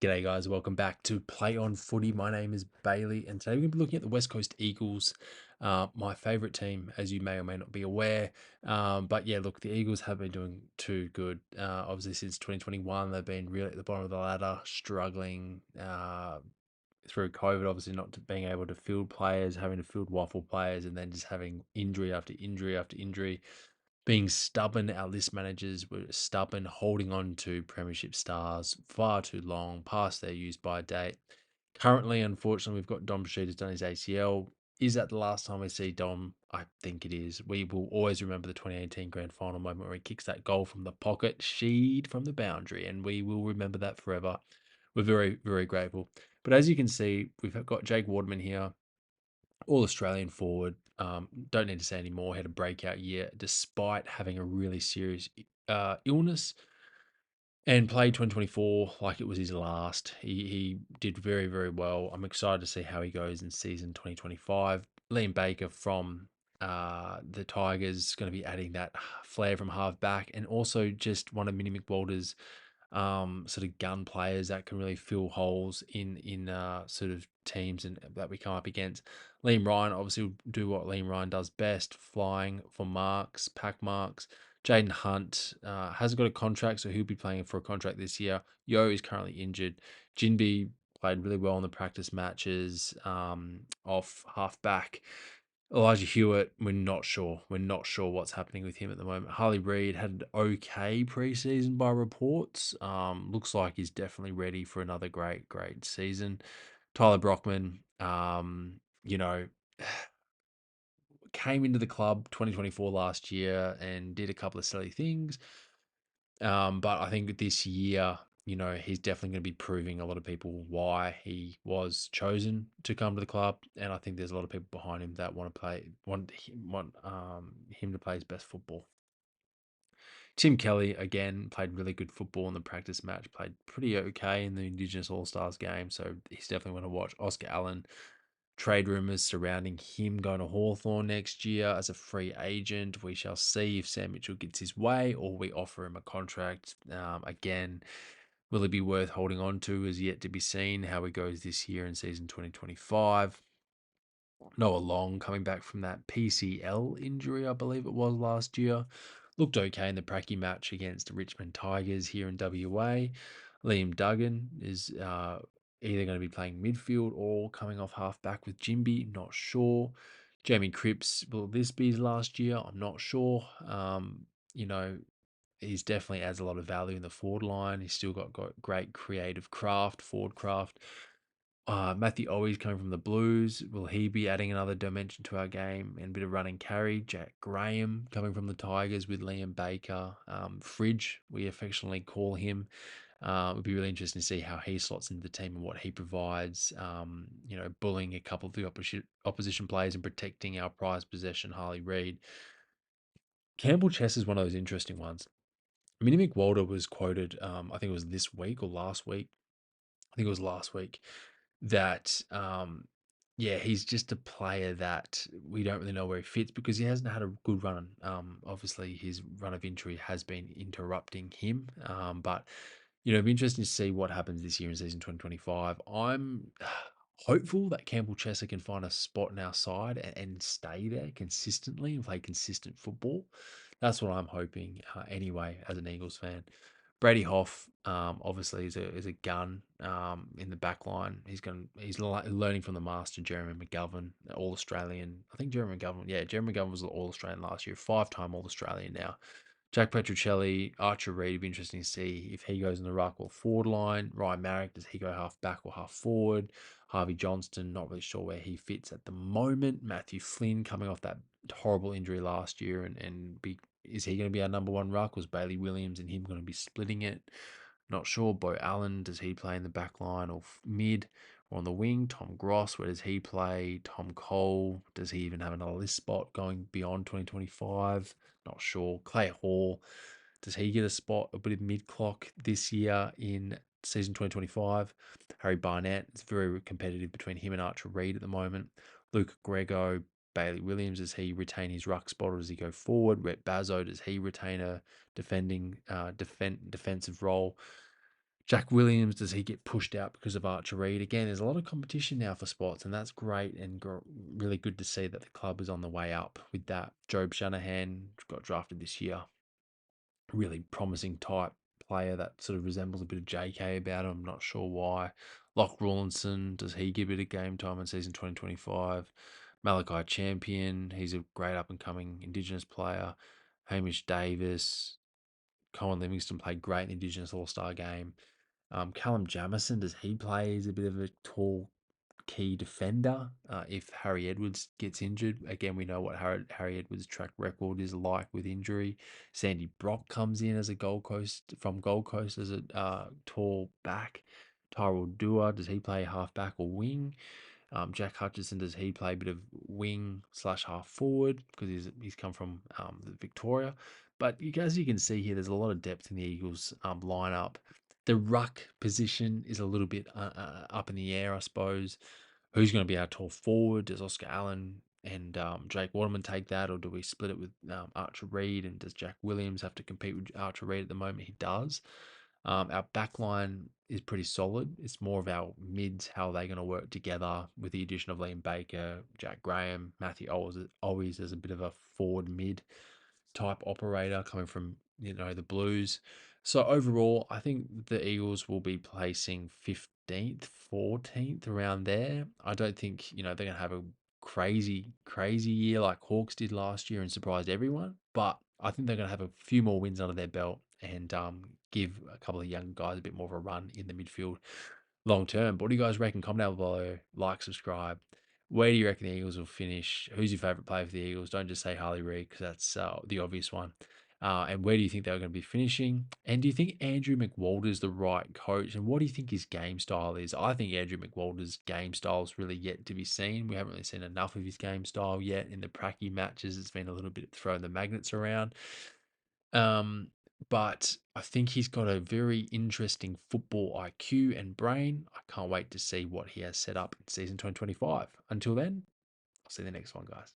G'day, guys. Welcome back to Play on Footy. My name is Bailey, and today we're going to be looking at the West Coast Eagles, my favourite team, as you may or may not be aware. But yeah, look, the Eagles have been doing too good. Obviously, since 2021, they've been really at the bottom of the ladder, struggling through COVID, obviously not being able to field players, having to field waffle players, and then just having injury after injury after injury, being stubborn. Our list managers were stubborn, holding on to premiership stars far too long, past their use by date. Currently, unfortunately, we've got Dom Sheet has done his ACL. Is that the last time we see Dom? I think it is. We will always remember the 2018 grand final moment where he kicks that goal from the pocket, Sheed from the boundary, and we will remember that forever. We're very, very grateful. But as you can see, we've got Jake Waterman here, all Australian forward. Don't need to say any more. Had a breakout year despite having a really serious illness, and played 2024 like it was his last. He did very, very well. I'm excited to see how he goes in season 2025. Liam Baker from the Tigers going to be adding that flair from half back, and also just one of Minnie McWalter's sort of gun players that can really fill holes in sort of teams and that we come up against. Liam Ryan obviously will do what Liam Ryan does best, flying for marks, pack marks. Jaden Hunt hasn't got a contract, so he'll be playing for a contract this year. Yo is currently injured. Jinbi played really well in the practice matches off half back. Elijah Hewitt, we're not sure. We're not sure what's happening with him at the moment. Harley Reid had an okay preseason by reports. Looks like he's definitely ready for another great, great season. Tyler Brockman, came into the club 2024 last year and did a couple of silly things. But I think this year, he's definitely going to be proving a lot of people why he was chosen to come to the club. And I think there's a lot of people behind him that want him to play his best football. Tim Kelly again played really good football in the practice match, played pretty okay in the Indigenous All Stars game, so he's definitely one to watch. Oscar Allen, trade rumours surrounding him going to Hawthorn next year as a free agent. We shall see if Sam Mitchell gets his way or we offer him a contract. Again, will he be worth holding on to is yet to be seen how he goes this year in season 2025. Noah Long coming back from that PCL injury, I believe it was last year. Looked okay in the Pracky match against the Richmond Tigers here in WA. Liam Duggan is either going to be playing midfield or coming off half back with Jimby, not sure. Jamie Cripps, will this be his last year? I'm not sure. You know, he's definitely adds a lot of value in the forward line. He's still got great creative craft, forward craft. Matthew Owies coming from the Blues. Will he be adding another dimension to our game and a bit of running carry? Jack Graham coming from the Tigers with Liam Baker. Fridge, we affectionately call him. It would be really interesting to see how he slots into the team and what he provides. Bullying a couple of the opposition players and protecting our prized possession, Harley Reid. Campbell Chess is one of those interesting ones. Minnie McWalter was quoted, I think it was this week or last week. I think it was last week that yeah, he's just a player that we don't really know where he fits because he hasn't had a good run. Obviously his run of injury has been interrupting him. But it'd be interesting to see what happens this year in season 2025. I'm hopeful that Campbell Chesser can find a spot in our side and stay there consistently and play consistent football. That's what I'm hoping anyway, as an Eagles fan. Brady Hoff, obviously, is a gun in the back line. Learning from the master Jeremy McGovern, All Australian. I think Jeremy McGovern was All Australian last year, 5-time All Australian now. Jack Petruccelli, Archer Reid, it'd be interesting to see if he goes in the ruck or forward line. Ryan Marrick, does he go half back or half forward? Harvey Johnston, not really sure where he fits at the moment. Matthew Flynn coming off that horrible injury last year is he going to be our number one ruck? Was Bailey Williams and him going to be splitting it? Not sure. Bo Allen, does he play in the back line or mid or on the wing? Tom Gross, where does he play? Tom Cole, does he even have another list spot going beyond 2025? Not sure. Clay Hall, does he get a spot a bit of mid-clock this year in season 2025? Harry Barnett, it's very competitive between him and Archer Reid at the moment. Luke Grego, Bailey Williams, does he retain his ruck spot or does he go forward? Rhett Bazzo, does he retain a defensive role? Jack Williams, does he get pushed out because of Archer Reed? Again, there's a lot of competition now for spots, and that's great and really good to see that the club is on the way up with that. Job Shanahan got drafted this year. Really promising type player that sort of resembles a bit of JK about him. I'm not sure why. Locke Rawlinson, does he give it a game time in season 2025? Malachi Champion, he's a great up and coming Indigenous player. Hamish Davis, Colin Livingston played great in the Indigenous All Star game. Callum Jamison, does he play as a bit of a tall key defender if Harry Edwards gets injured? Again, we know what Harry Edwards' track record is like with injury. Sandy Brock comes in as a Gold Coast as a tall back. Tyrell Dua, does he play half back or wing? Jack Hutchison, does he play a bit of wing slash half forward because he's come from Victoria? But as you can see here, there's a lot of depth in the Eagles lineup. The ruck position is a little bit up in the air, I suppose. Who's going to be our tall forward? Does Oscar Allen and Jake Waterman take that, or do we split it with Archer Reed? And does Jack Williams have to compete with Archer Reed at the moment? He does. Our back line is pretty solid. It's more of our mids, how they're going to work together with the addition of Liam Baker, Jack Graham, Matthew always as a bit of a forward mid type operator coming from the Blues. So overall, I think the Eagles will be placing 15th, 14th around there. I don't think they're going to have a crazy year like Hawks did last year and surprised everyone, but I think they're going to have a few more wins under their belt and give a couple of young guys a bit more of a run in the midfield long term. But what do you guys reckon? Comment down below, like, subscribe. Where do you reckon the Eagles will finish? Who's your favourite player for the Eagles? Don't just say Harley Reid because that's the obvious one. And where do you think they're going to be finishing? And do you think Andrew McWalter is the right coach? And what do you think his game style is? I think Andrew McWalter's game style is really yet to be seen. We haven't really seen enough of his game style yet in the pracky matches. It's been a little bit throwing the magnets around. Um, but I think he's got a very interesting football IQ and brain. I can't wait to see what he has set up in season 2025. Until then, I'll see you in the next one, guys.